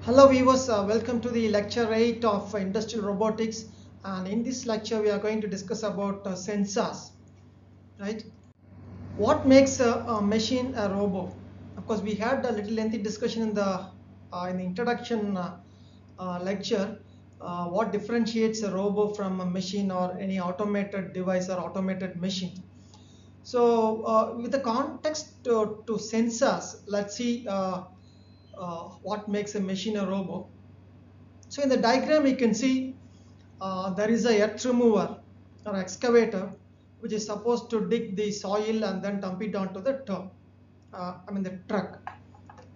Hello viewers, welcome to the lecture 8 of industrial robotics, and in this lecture we are going to discuss about sensors, right? What makes a machine a robot? Of course, we had a little lengthy discussion in the introduction lecture. What differentiates a robot from a machine or any automated device or automated machine? So, with the context to sensors, let's see what makes a machine a robot. So in the diagram you can see there is a earth remover or excavator which is supposed to dig the soil and then dump it onto the the truck.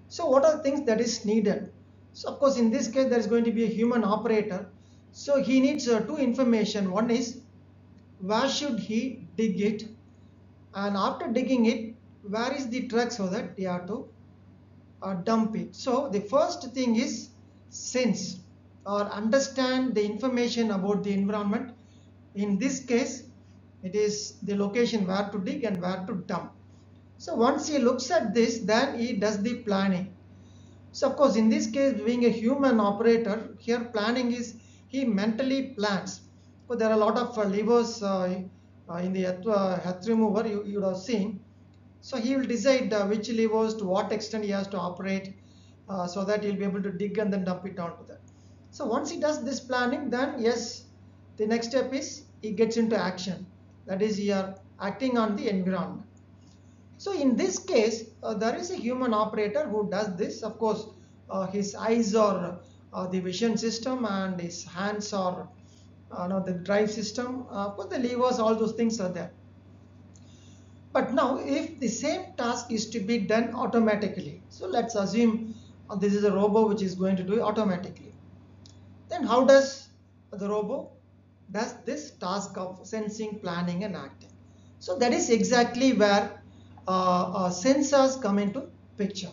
So what are the things that is needed? So of course in this case there is going to be a human operator. So he needs two information. One is where should he dig it, and after digging it where is the truck so that he have to dump it. So the first thing is sense or understand the information about the environment. In this case, it is the location where to dig and where to dump. So once he looks at this, then he does the planning. So of course, in this case, being a human operator, here planning is he mentally plans. So there are a lot of levers in the earth remover you would have seen. So he will decide which levers to what extent he has to operate so that he'll be able to dig and then dump it onto that. So once he does this planning, then yes, the next step is he gets into action. That is, he are acting on the environment. So in this case, there is a human operator who does this. Of course, his eyes are the vision system and his hands are the drive system. But the levers, all those things are there. But now if the same task is to be done automatically, so let's assume this is a robot which is going to do it automatically. Then how does the robot does this task of sensing, planning and acting? So that is exactly where sensors come into picture.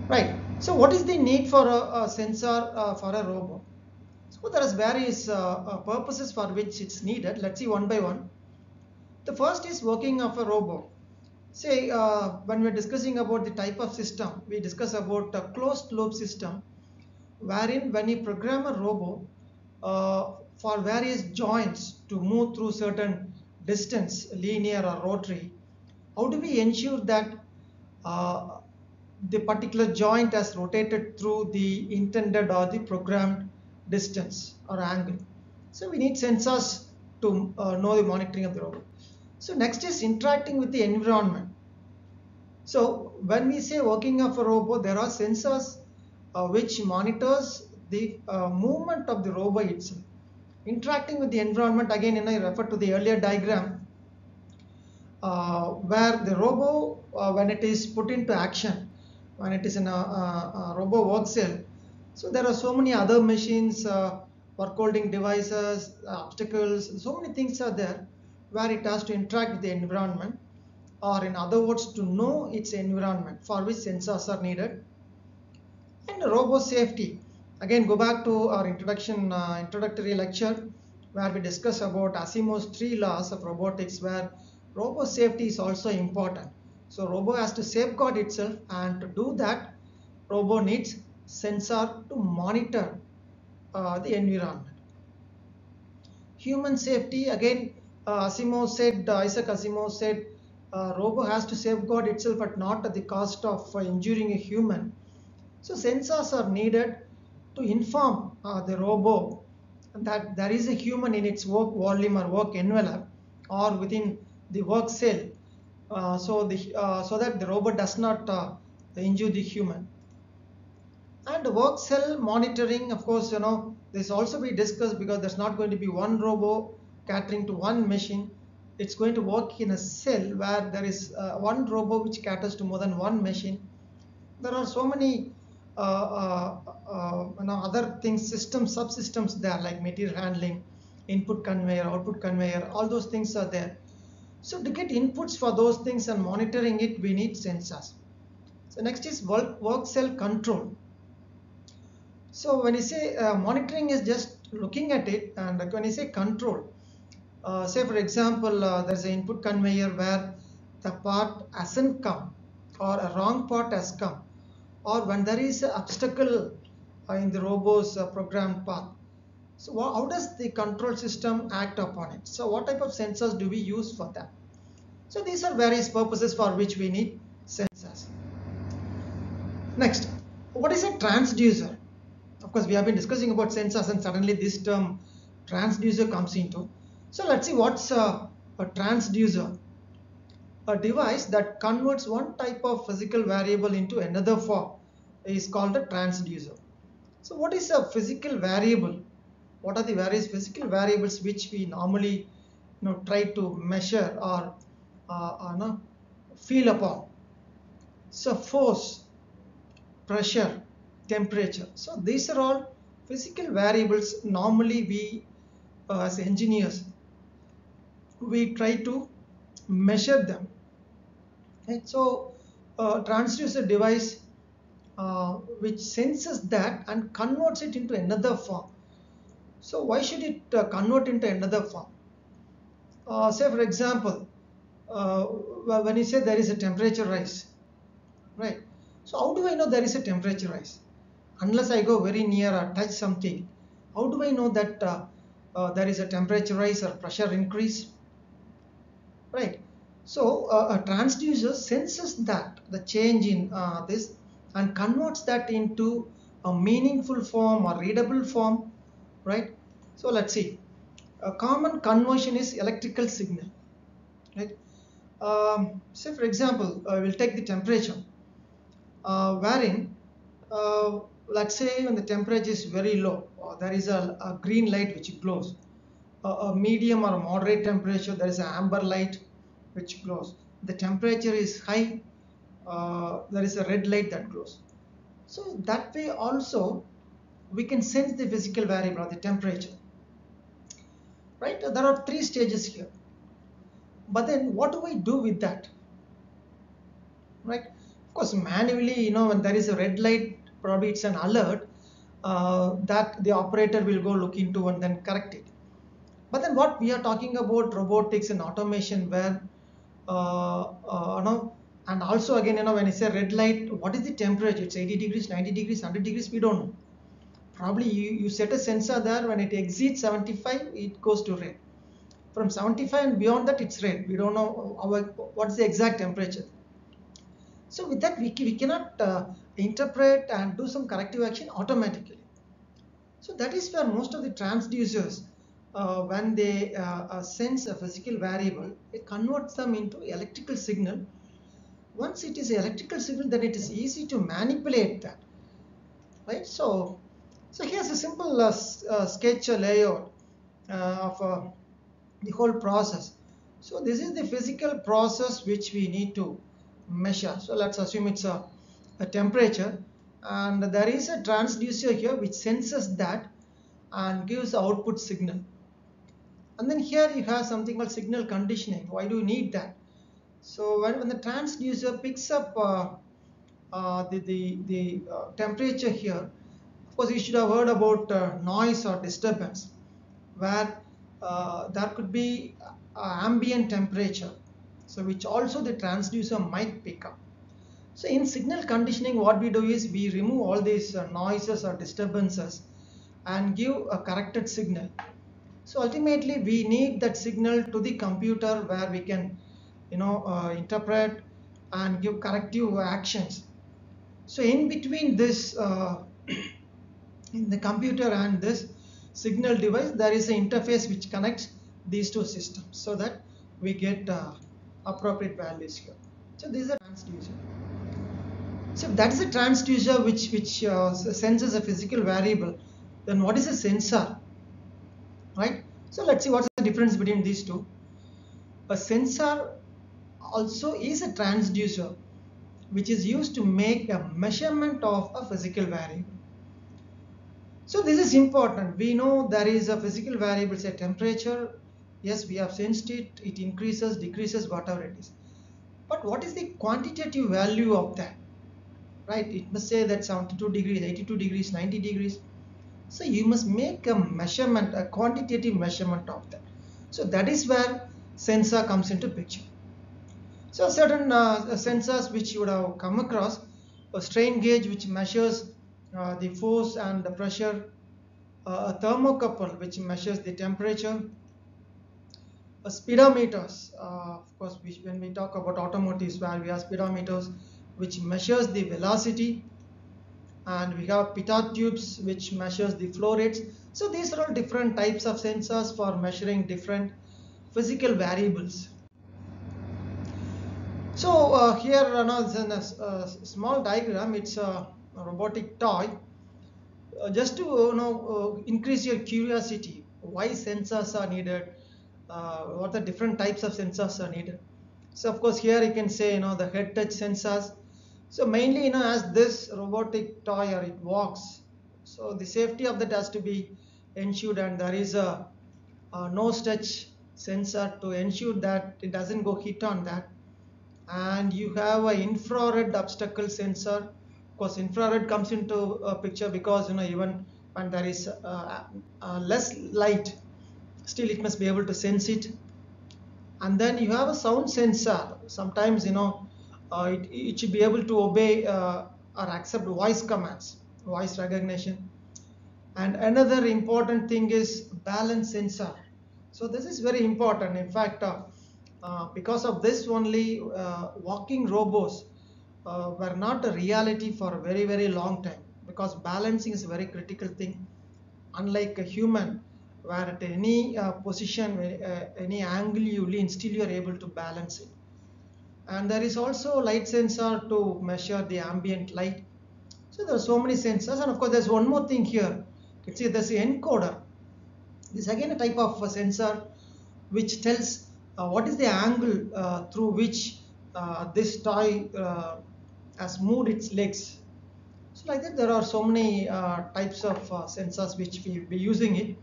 Right. So what is the need for a sensor for a robot? So there is various purposes for which it's needed. Let's see one by one. The first is working of a robot. Say when we're discussing about the type of system, we discuss about a closed loop system, wherein when you program a robot for various joints to move through certain distance, linear or rotary, how do we ensure that uh, the particular joint has rotated through the intended or the programmed distance or angle? So we need sensors to know the monitoring of the robot. So next is interacting with the environment. So when we say working of a robot, there are sensors which monitors the movement of the robot itself. Interacting with the environment, again, I refer to the earlier diagram where the robot, when it is put into action, when it is in a robot work cell, so there are so many other machines, work holding devices, obstacles, so many things are there where it has to interact with the environment, or in other words, to know its environment, for which sensors are needed. And robo safety, again go back to our introductory lecture where we discuss about Asimov's 3 laws of robotics, where robo safety is also important. So robo has to safeguard itself, and to do that robo needs sensor to monitor the environment. Human safety, again, Isaac Asimov said, robo has to safeguard itself but not at the cost of injuring a human. So sensors are needed to inform the robot that there is a human in its work volume or work envelope or within the work cell, so that the robot does not injure the human. And work cell monitoring, of course, this also be discussed, because there's not going to be one robot catering to one machine. It's going to work in a cell where there is one robot which caters to more than one machine. There are so many other things, systems, subsystems there, like material handling, input conveyor, output conveyor, all those things are there. So to get inputs for those things and monitoring it, we need sensors. So next is work cell control. So when you say monitoring is just looking at it, and when you say control, say for example, there's an input conveyor where the part hasn't come or a wrong part has come. or when there is an obstacle in the robot's programmed path. So how does the control system act upon it? So what type of sensors do we use for that? So these are various purposes for which we need sensors. Next, what is a transducer? Of course, we have been discussing about sensors and suddenly this term transducer comes into. So let's see what's a transducer. A device that converts one type of physical variable into another form is called a transducer. So what is a physical variable? What are the various physical variables which we normally try to measure or feel upon? So force, pressure, temperature. So these are all physical variables. Normally we as engineers, we try to measure them. Right? So transducer device which senses that and converts it into another form. So why should it convert into another form? Say for example, when you say there is a temperature rise, right? So how do I know there is a temperature rise? Unless I go very near or touch something, how do I know that there is a temperature rise or pressure increase? Right? So a transducer senses that the change in this and converts that into a meaningful form or readable form, right? So let's see. A common conversion is electrical signal, right? Say for example, we'll take the temperature, wherein let's say when the temperature is very low, there is a green light which glows. A medium or a moderate temperature, there is an amber light which glows. The temperature is high, there is a red light that glows. So that way also we can sense the physical variable of the temperature. Right? There are three stages here. But then what do I do with that? Right? Of course, manually, when there is a red light, probably it's an alert that the operator will go look into and then correct it. But then what we are talking about robotics and automation where, and also again, when you say red light, what is the temperature? It's 80 degrees, 90 degrees, 100 degrees, we don't know. Probably you set a sensor there, when it exceeds 75, it goes to red. From 75 and beyond that, it's red. We don't know what's the exact temperature. So with that, we cannot interpret and do some corrective action automatically. So that is where most of the transducers, when they sense a physical variable, it converts them into electrical signal. Once it is an electrical signal, then it is easy to manipulate that. Right? So here's a simple sketch layout of the whole process. So this is the physical process which we need to measure. So let's assume it's a temperature, and there is a transducer here which senses that and gives output signal. And then here you have something called signal conditioning. Why do you need that? So when the transducer picks up the temperature here, of course you should have heard about noise or disturbance, where there could be ambient temperature, so which also the transducer might pick up. So in signal conditioning, what we do is we remove all these noises or disturbances and give a corrected signal. So ultimately we need that signal to the computer where we can interpret and give corrective actions. So in between this in the computer and this signal device, there is an interface which connects these two systems so that we get appropriate values here. So this is a transducer. So if that is a transducer which senses a physical variable, then what is a sensor? Right? So let's see what's the difference between these two. A sensor also is a transducer which is used to make a measurement of a physical variable. So this is important. We know there is a physical variable, say temperature. Yes, we have sensed it. It increases, decreases, whatever it is. But what is the quantitative value of that? Right? It must say that 72 degrees, 82 degrees, 90 degrees. So you must make a measurement, a quantitative measurement of that. So that is where sensor comes into picture. So certain sensors which you would have come across, a strain gauge which measures the force and the pressure, a thermocouple which measures the temperature, speedometers, of course, which when we talk about automotives where we have speedometers which measures the velocity, and we have pitot tubes which measures the flow rates. So these are all different types of sensors for measuring different physical variables. So here it's in a small diagram. It's a robotic toy. Just to increase your curiosity, why sensors are needed, what the different types of sensors are needed. So of course here you can say the head touch sensors. So mainly as this robotic toy or it walks, so the safety of that has to be ensured, and there is a nose touch sensor to ensure that it doesn't go hit on that. And you have an infrared obstacle sensor. Of course infrared comes into a picture because even when there is less light, still it must be able to sense it. And then you have a sound sensor. Sometimes it should be able to obey or accept voice commands, voice recognition. And another important thing is balance sensor. So this is very important. In fact, because of this only, walking robots were not a reality for a very, very long time, because balancing is a very critical thing. Unlike a human, where at any position, any angle you lean, still you are able to balance it. And there is also light sensor to measure the ambient light. So there are so many sensors, and of course there's one more thing here. You can see there's the encoder. This is again a type of sensor which tells what is the angle through which this toy has moved its legs. So like that, there are so many types of sensors which we will be using it.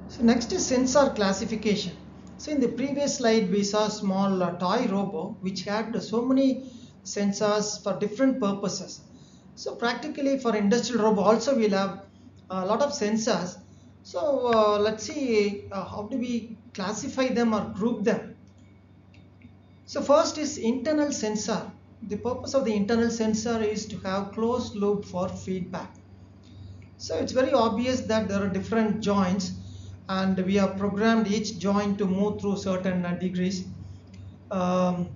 So next is sensor classification. So in the previous slide we saw a small toy robot which had so many sensors for different purposes. So practically for industrial robot also we'll have a lot of sensors. So let's see how do we classify them or group them. So first is internal sensor. The purpose of the internal sensor is to have closed loop for feedback. So it's very obvious that there are different joints, and we have programmed each joint to move through certain degrees. So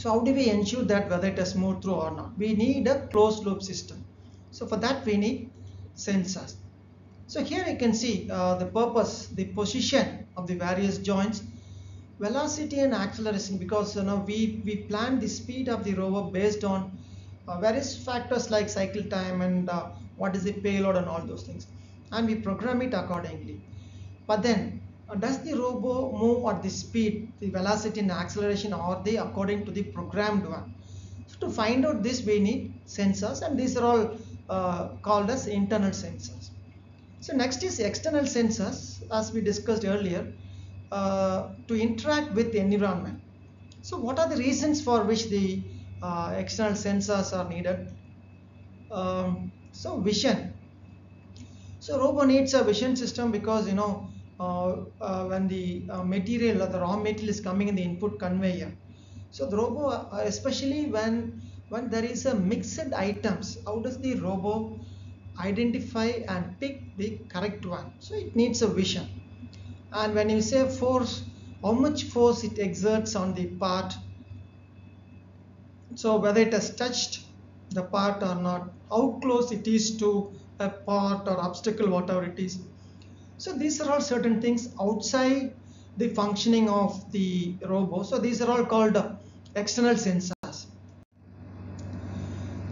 how do we ensure that whether it has moved through or not? We need a closed loop system. So for that we need sensors. So here you can see the purpose, the position of the various joints, velocity and acceleration, because we plan the speed of the rover based on various factors like cycle time and what is the payload and all those things, and we program it accordingly. But then does the robo move at the speed, the velocity and acceleration, or are they according to the programmed one? So to find out this we need sensors, and these are all called as internal sensors. So next is external sensors, as we discussed earlier, to interact with the environment. So what are the reasons for which the external sensors are needed? So vision. So robo needs a vision system because when the material or the raw material is coming in the input conveyor. So the robo, especially when there is a mixed items, how does the robo identify and pick the correct one? So it needs a vision. And when you say force, how much force it exerts on the part, so whether it has touched the part or not, how close it is to a part or obstacle, whatever it is. So these are all certain things outside the functioning of the robo. So these are all called external sensors.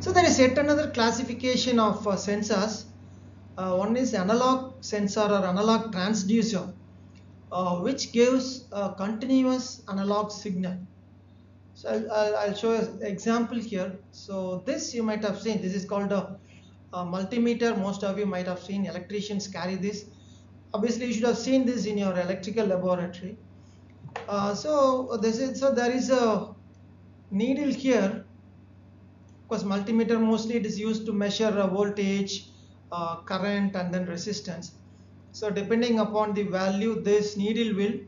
So there is yet another classification of sensors. One is analog sensor or analog transducer, which gives a continuous analog signal. So I'll show an example here. So this you might have seen. This is called a multimeter. Most of you might have seen electricians carry this. Obviously, you should have seen this in your electrical laboratory. So there is a needle here. Of course, multimeter mostly it is used to measure voltage, current, and then resistance. So depending upon the value, this needle will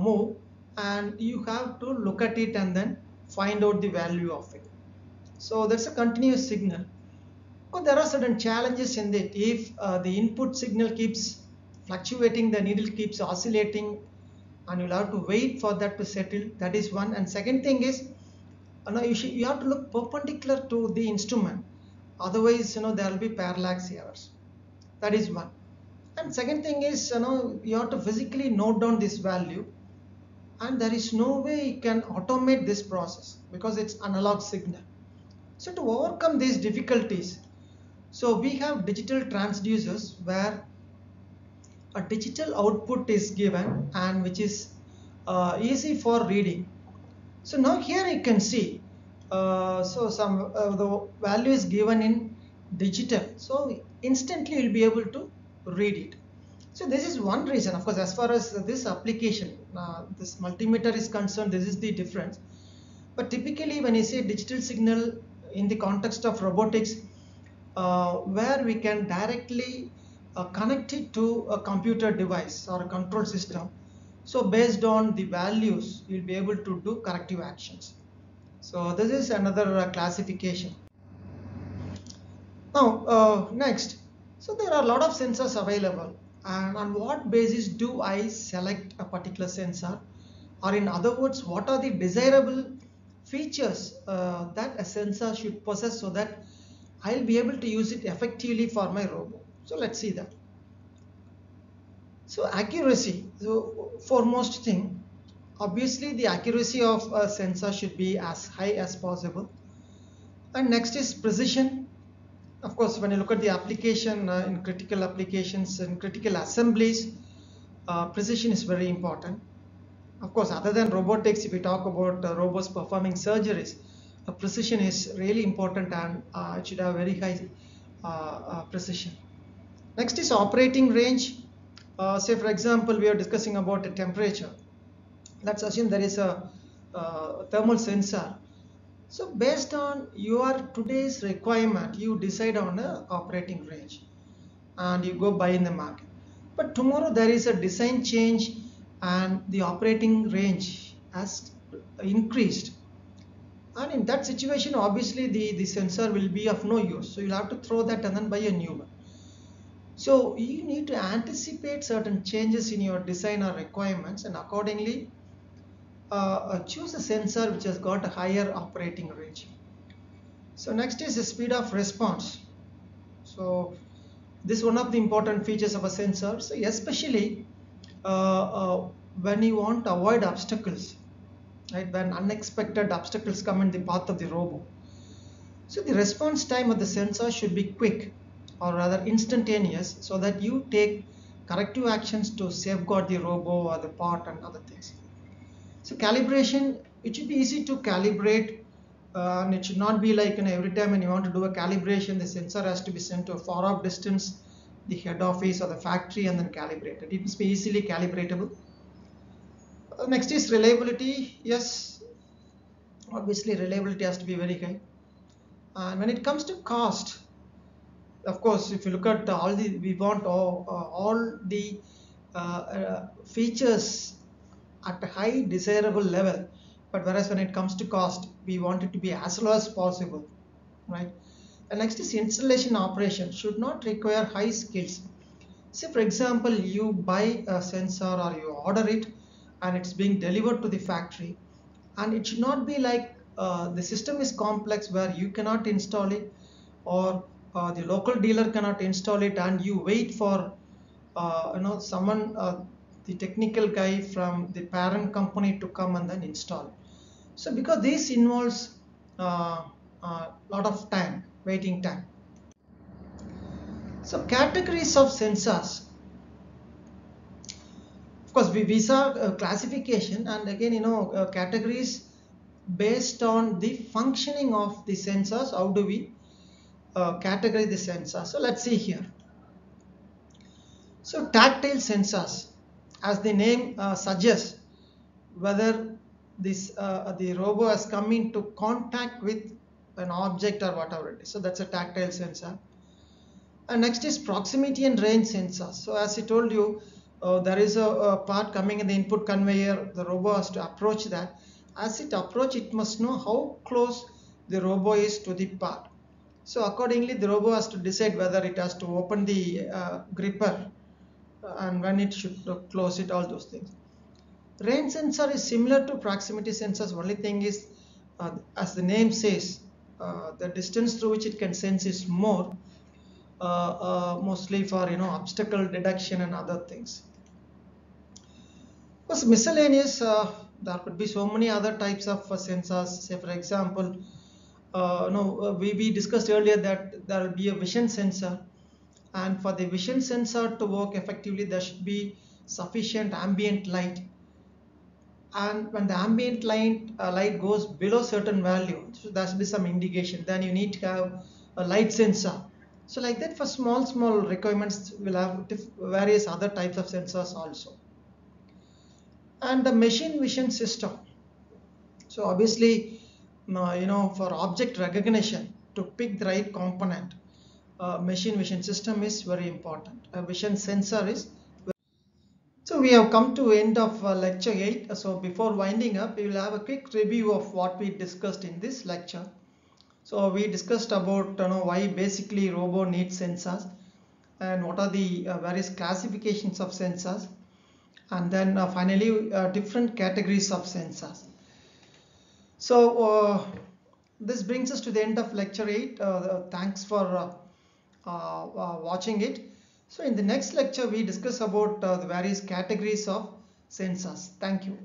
move, and you have to look at it and then find out the value of it. So that's a continuous signal. But there are certain challenges in it. If the input signal keeps fluctuating, the needle keeps oscillating, and you'll have to wait for that to settle. That is one. And second thing is, you have to look perpendicular to the instrument. Otherwise, there will be parallax errors. That is one. And second thing is, you have to physically note down this value, and there is no way you can automate this process because it's analog signal. So to overcome these difficulties, so we have digital transducers where a digital output is given and which is easy for reading. So now here you can see, the value is given in digital, so instantly you'll be able to read it. So this is one reason. Of course, as far as this application, this multimeter is concerned, this is the difference. But typically when you say digital signal in the context of robotics, where we can directly connect it to a computer device or a control system. So based on the values, you'll be able to do corrective actions. So this is another classification. Now next, so there are a lot of sensors available, and on what basis do I select a particular sensor, or in other words, what are the desirable features that a sensor should possess so that I'll be able to use it effectively for my robot. So let's see that. So accuracy, so foremost thing, obviously the accuracy of a sensor should be as high as possible. And next is precision. Of course, when you look at the application in critical applications and critical assemblies, precision is very important. Of course, other than robotics, if we talk about robots performing surgeries, precision is really important, and it should have very high precision. Next is operating range. Say for example, we are discussing about the temperature. Let's assume there is a thermal sensor. So based on your today's requirement, you decide on a operating range and you go buy in the market. But tomorrow there is a design change and the operating range has increased. And in that situation, obviously the sensor will be of no use. So you'll have to throw that and then buy a new one. So you need to anticipate certain changes in your design or requirements, and accordingly choose a sensor which has got a higher operating range. So next is the speed of response. So this is one of the important features of a sensor. So especially when you want to avoid obstacles, right? When unexpected obstacles come in the path of the robot. So the response time of the sensor should be quick, or rather instantaneous, so that you take corrective actions to safeguard the robot or the part and other things. So calibration, it should be easy to calibrate, and it should not be like every time when you want to do a calibration, the sensor has to be sent to a far off distance, the head office or the factory, and then calibrated. It must be easily calibratable. Next is reliability. Yes, obviously reliability has to be very high. And when it comes to cost, of course, if you look at we want all the features at a high desirable level, but whereas when it comes to cost, we want it to be as low as possible, right? And next is installation operation should not require high skills. Say for example, you buy a sensor or you order it and it's being delivered to the factory, and it should not be like the system is complex where you cannot install it, or the local dealer cannot install it, and you wait for someone, the technical guy from the parent company to come and then install it. So because this involves a lot of time, waiting time. So categories of sensors. Of course, we saw classification, and again categories based on the functioning of the sensors. How do we categorize the sensors? So let's see here. So tactile sensors, as the name suggests, whether the robot has come into contact with an object or whatever it is. So that's a tactile sensor. And next is proximity and range sensors. So as I told you, there is a part coming in the input conveyor. The robot has to approach that. As it approaches, it must know how close the robo is to the part. So accordingly, the robo has to decide whether it has to open the gripper and when it should close it, all those things. Rain sensor is similar to proximity sensors. Only thing is, as the name says, the distance through which it can sense is more, mostly for obstacle detection and other things. Because miscellaneous, there could be so many other types of sensors. Say for example, we discussed earlier that there will be a vision sensor, and for the vision sensor to work effectively, there should be sufficient ambient light. And when the ambient light goes below certain value, so there should be some indication. Then you need to have a light sensor. So like that, for small requirements, we'll have various other types of sensors also. And the machine vision system. So obviously, for object recognition, to pick the right component, machine vision system is very important. A vision sensor is. So we have come to end of lecture 8. So before winding up, we will have a quick review of what we discussed in this lecture. So we discussed about why basically robo needs sensors, and what are the various classifications of sensors, and then finally different categories of sensors. So this brings us to the end of lecture 8. Thanks for watching it. So in the next lecture we discuss about the various categories of sensors. Thank you.